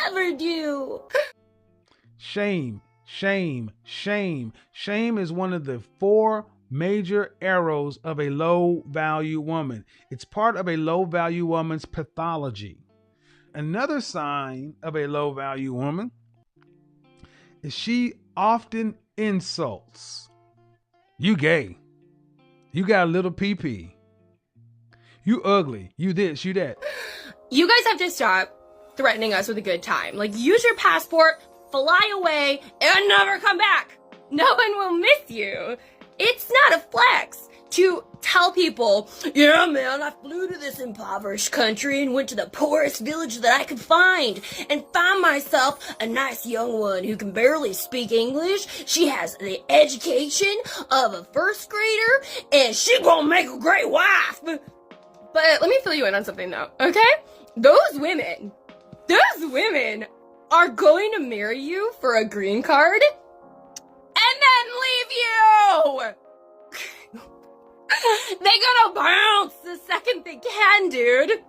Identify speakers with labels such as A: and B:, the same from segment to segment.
A: ever do.
B: Shame, shame, shame. Shame is one of the 4 major arrows of a low-value woman. It's part of a low-value woman's pathology. Another sign of a low-value woman is she often insults. You gay. You got a little pee-pee. You ugly. You this, you that.
A: You guys have to stop threatening us with a good time. Like, use your passport, fly away, and never come back. No one will miss you. It's not a flex to tell people, yeah, man, I flew to this impoverished country and went to the poorest village that I could find and found myself a nice young one who can barely speak English. She has the education of a first grader and she gonna make a great wife. But let me fill you in on something though, okay? Those women are going to marry you for a green card and then leave you! They're gonna bounce the second they can, dude.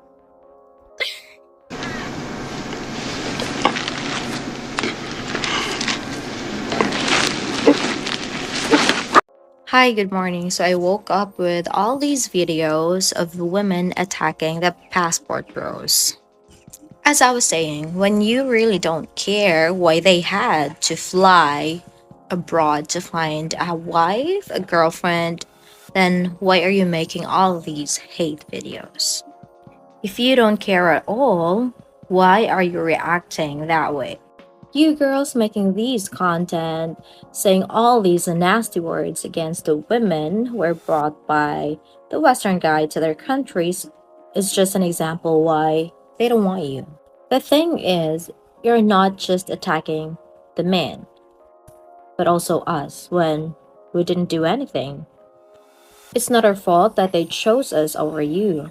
C: Hi, good morning. So I woke up with all these videos of women attacking the passport bros. As I was saying, when you really don't care why they had to fly abroad to find a wife, a girlfriend, then why are you making all these hate videos? If you don't care at all, why are you reacting that way? You girls making these content, saying all these nasty words against the women who were brought by the Western guy to their countries is just an example why they don't want you. The thing is, you're not just attacking the men, but also us when we didn't do anything. It's not our fault that they chose us over you.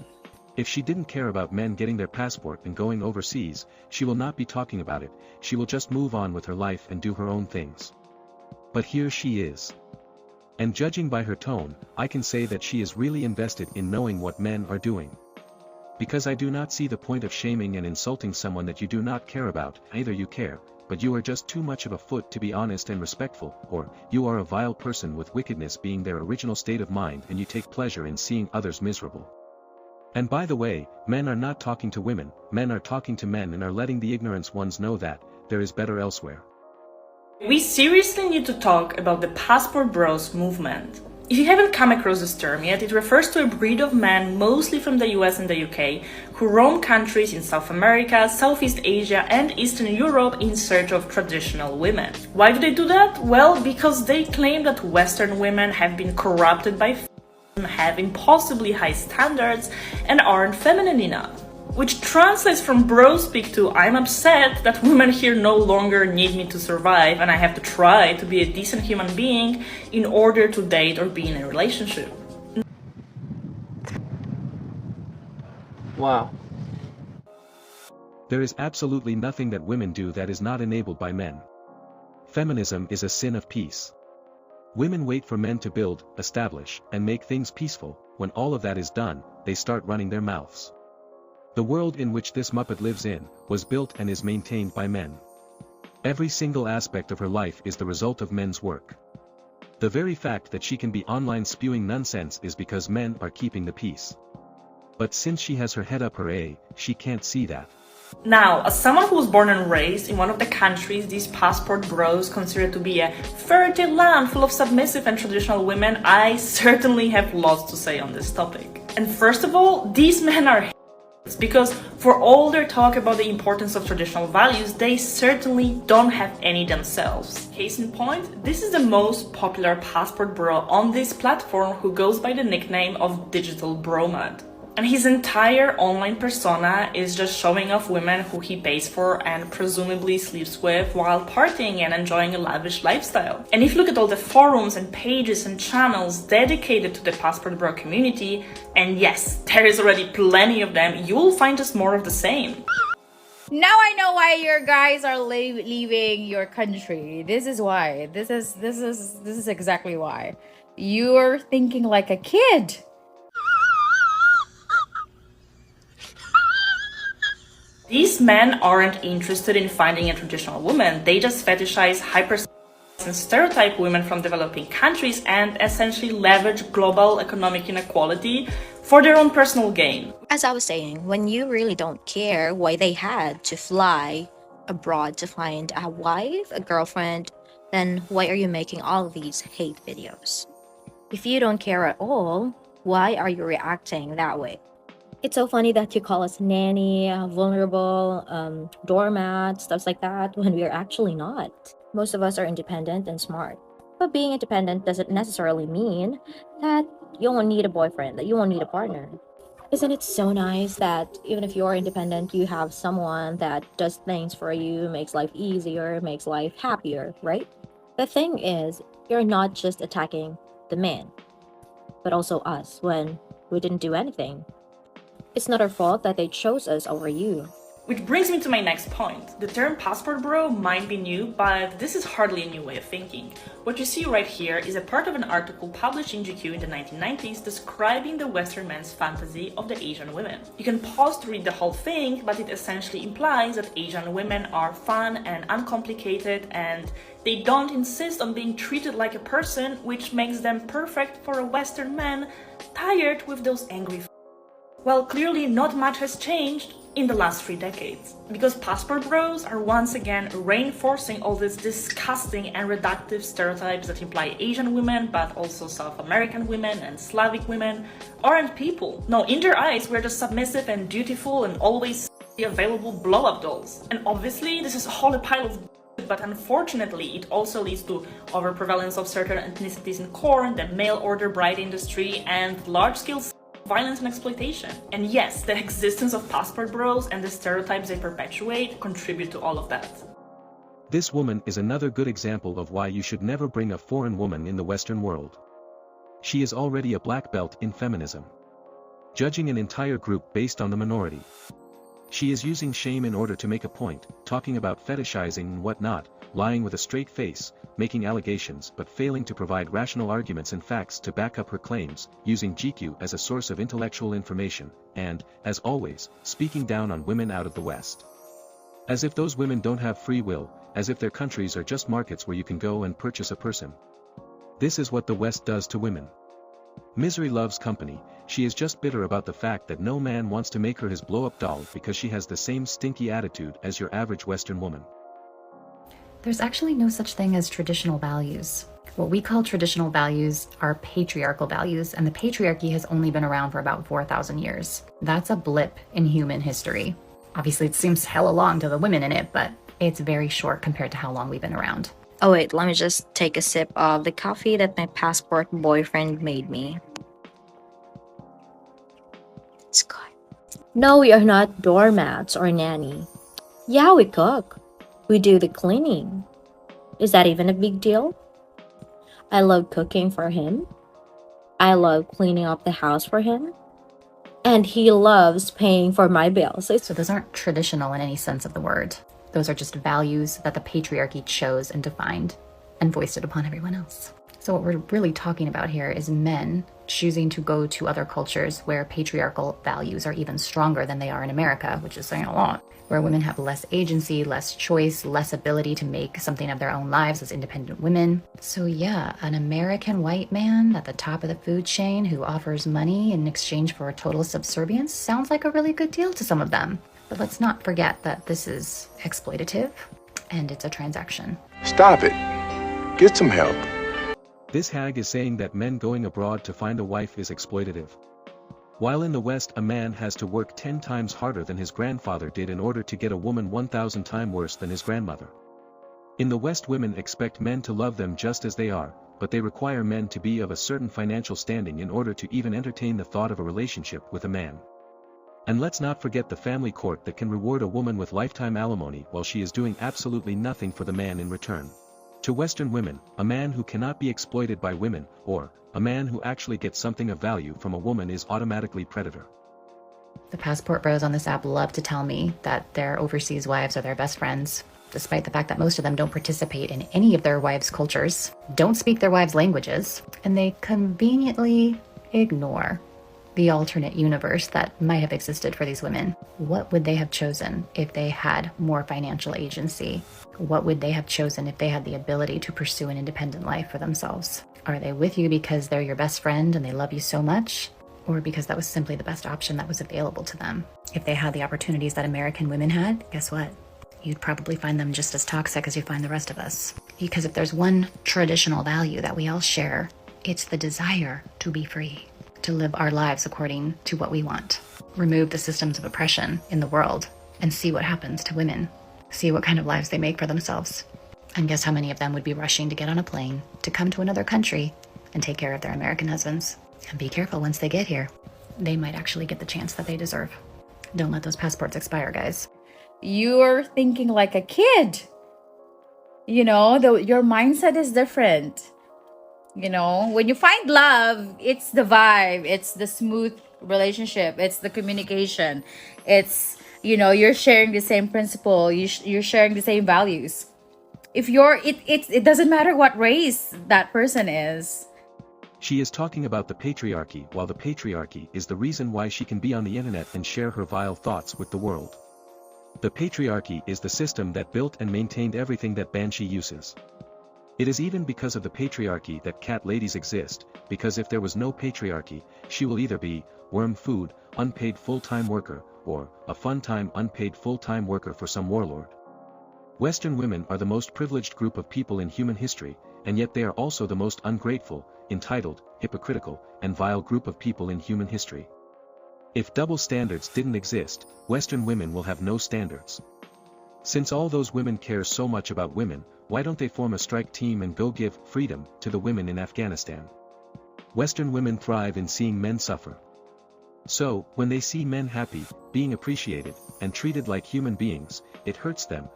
D: If she didn't care about men getting their passport and going overseas, she will not be talking about it, she will just move on with her life and do her own things. But here she is. And judging by her tone, I can say that she is really invested in knowing what men are doing. Because I do not see the point of shaming and insulting someone that you do not care about. Either you care, but you are just too much of a foot to be honest and respectful, or you are a vile person with wickedness being their original state of mind and you take pleasure in seeing others miserable. And by the way, men are not talking to women, men are talking to men and are letting the ignorance ones know that there is better elsewhere.
E: We seriously need to talk about the passport bros movement. If you haven't come across this term yet, it refers to a breed of men mostly from the US and the UK who roam countries in South America, Southeast Asia and Eastern Europe in search of traditional women. Why do they do that? Well, because they claim that Western women have been corrupted by have impossibly high standards and aren't feminine enough. Which translates from bro speak to I'm upset that women here no longer need me to survive and I have to try to be a decent human being in order to date or be in a relationship.
F: Wow.
D: There is absolutely nothing that women do that is not enabled by men. Feminism is a sin of peace. Women wait for men to build, establish, and make things peaceful. When all of that is done, they start running their mouths. The world in which this Muppet lives in, was built and is maintained by men. Every single aspect of her life is the result of men's work. The very fact that she can be online spewing nonsense is because men are keeping the peace. But since she has her head up her A, she can't see that.
E: Now, as someone who was born and raised in one of the countries these passport bros consider to be a fertile land full of submissive and traditional women, I certainly have lots to say on this topic. And first of all, these men are because for all their talk about the importance of traditional values, they certainly don't have any themselves. Case in point, this is the most popular passport bro on this platform who goes by the nickname of Digital Bromad. And his entire online persona is just showing off women who he pays for and presumably sleeps with while partying and enjoying a lavish lifestyle. And if you look at all the forums and pages and channels dedicated to the passport bro community, and yes, there is already plenty of them, you will find just more of the same.
G: Now I know why your guys are leaving your country. This is why. This is exactly why. You're thinking like a kid.
E: These men aren't interested in finding a traditional woman, they just fetishize and stereotype women from developing countries and essentially leverage global economic inequality for their own personal gain.
C: As I was saying, when you really don't care why they had to fly abroad to find a wife, a girlfriend, then why are you making all of these hate videos? If you don't care at all, why are you reacting that way? It's so funny that you call us nanny, vulnerable, doormat, stuff like that, when we're actually not. Most of us are independent and smart. But being independent doesn't necessarily mean that you won't need a boyfriend, that you won't need a partner. Isn't it so nice that even if you're independent, you have someone that does things for you, makes life easier, makes life happier, right? The thing is, you're not just attacking the men, but also us when we didn't do anything. It's not our fault that they chose us over you.
E: Which brings me to my next point. The term passport bro might be new, but this is hardly a new way of thinking. What you see right here is a part of an article published in GQ in the 1990s describing the Western man's fantasy of the Asian women. You can pause to read the whole thing, but it essentially implies that Asian women are fun and uncomplicated and they don't insist on being treated like a person, which makes them perfect for a Western man tired with those angry Well, clearly not much has changed in the last 3 decades, because passport bros are once again reinforcing all these disgusting and reductive stereotypes that imply Asian women, but also South American women and Slavic women aren't people. No, in their eyes, we're just submissive and dutiful and always available blow-up dolls. And obviously, this is all a pile of but unfortunately, it also leads to overprevalence of certain ethnicities in corn, the mail-order bride industry, and large-scale violence and exploitation. And yes, the existence of passport bros and the stereotypes they perpetuate contribute to all of that.
D: This woman is another good example of why you should never bring a foreign woman in the Western world. She is already a black belt in feminism, judging an entire group based on the minority. She is using shame in order to make a point, talking about fetishizing and whatnot, lying with a straight face, making allegations but failing to provide rational arguments and facts to back up her claims, using GQ as a source of intellectual information, and, as always, speaking down on women out of the West. As if those women don't have free will, as if their countries are just markets where you can go and purchase a person. This is what the West does to women. Misery loves company. She is just bitter about the fact that no man wants to make her his blow-up doll because she has the same stinky attitude as your average Western woman.
F: There's actually no such thing as traditional values. What we call traditional values are patriarchal values, and the patriarchy has only been around for about 4,000 years. That's a blip in human history. Obviously, it seems hella long to the women in it, but it's very short compared to how long we've been around.
C: Oh wait, let me just take a sip of the coffee that my passport boyfriend made me. It's good. No, we are not doormats or nanny. Yeah, we cook. We do the cleaning. Is that even a big deal? I love cooking for him. I love cleaning up the house for him. And he loves paying for my bills.
F: So those aren't traditional in any sense of the word. Those are just values that the patriarchy chose and defined and voiced it upon everyone else. So what we're really talking about here is men choosing to go to other cultures where patriarchal values are even stronger than they are in America, which is saying a lot, where women have less agency, less choice, less ability to make something of their own lives as independent women. So yeah, an American white man at the top of the food chain who offers money in exchange for total subservience sounds like a really good deal to some of them. But let's not forget that this is exploitative and it's a transaction.
H: Stop it. Get some help.
D: This hag is saying that men going abroad to find a wife is exploitative. While in the West a man has to work 10 times harder than his grandfather did in order to get a woman 1,000 times worse than his grandmother. In the West women expect men to love them just as they are, but they require men to be of a certain financial standing in order to even entertain the thought of a relationship with a man. And let's not forget the family court that can reward a woman with lifetime alimony while she is doing absolutely nothing for the man in return. To Western women, a man who cannot be exploited by women, or a man who actually gets something of value from a woman is automatically predator.
F: The passport bros on this app love to tell me that their overseas wives are their best friends, despite the fact that most of them don't participate in any of their wives' cultures, don't speak their wives' languages, and they conveniently ignore the alternate universe that might have existed for these women. What would they have chosen if they had more financial agency? What would they have chosen if they had the ability to pursue an independent life for themselves? Are they with you because they're your best friend and they love you so much? Or because that was simply the best option that was available to them? If they had the opportunities that American women had, guess what? You'd probably find them just as toxic as you find the rest of us. Because if there's one traditional value that we all share, it's the desire to be free, to live our lives according to what we want. Remove the systems of oppression in the world and see what happens to women. See what kind of lives they make for themselves. And guess how many of them would be rushing to get on a plane to come to another country and take care of their American husbands. And be careful once they get here. They might actually get the chance that they deserve. Don't let those passports expire, guys.
G: You're thinking like a kid. You know, your mindset is different. You know, when you find love, it's the vibe, it's the smooth relationship, it's the communication, it's, you know, you're sharing the same principle, you're sharing the same values. If it doesn't matter what race that person is.
D: She is talking about the patriarchy, while the patriarchy is the reason why she can be on the internet and share her vile thoughts with the world. The patriarchy is the system that built and maintained everything that Banshee uses. It is even because of the patriarchy that cat ladies exist, because if there was no patriarchy, she will either be worm food, unpaid full-time worker, or a fun-time unpaid full-time worker for some warlord. Western women are the most privileged group of people in human history, and yet they are also the most ungrateful, entitled, hypocritical, and vile group of people in human history. If double standards didn't exist, Western women will have no standards. Since all those women care so much about women, why don't they form a strike team and go give freedom to the women in Afghanistan? Western women thrive in seeing men suffer. So, when they see men happy, being appreciated, and treated like human beings, it hurts them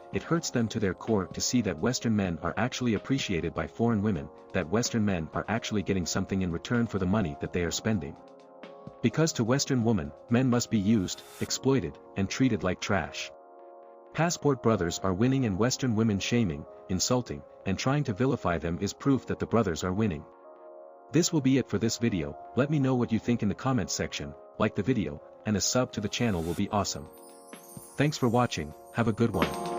D: to their core to see that Western men are actually appreciated by foreign women, that Western men are actually getting something in return for the money that they are spending. Because to Western women, men must be used, exploited, and treated like trash. Passport brothers are winning and Western women shaming, insulting, and trying to vilify them is proof that the brothers are winning. This will be it for this video. Let me know what you think in the comments section, like the video, and a sub to the channel will be awesome. Thanks for watching, have a good one.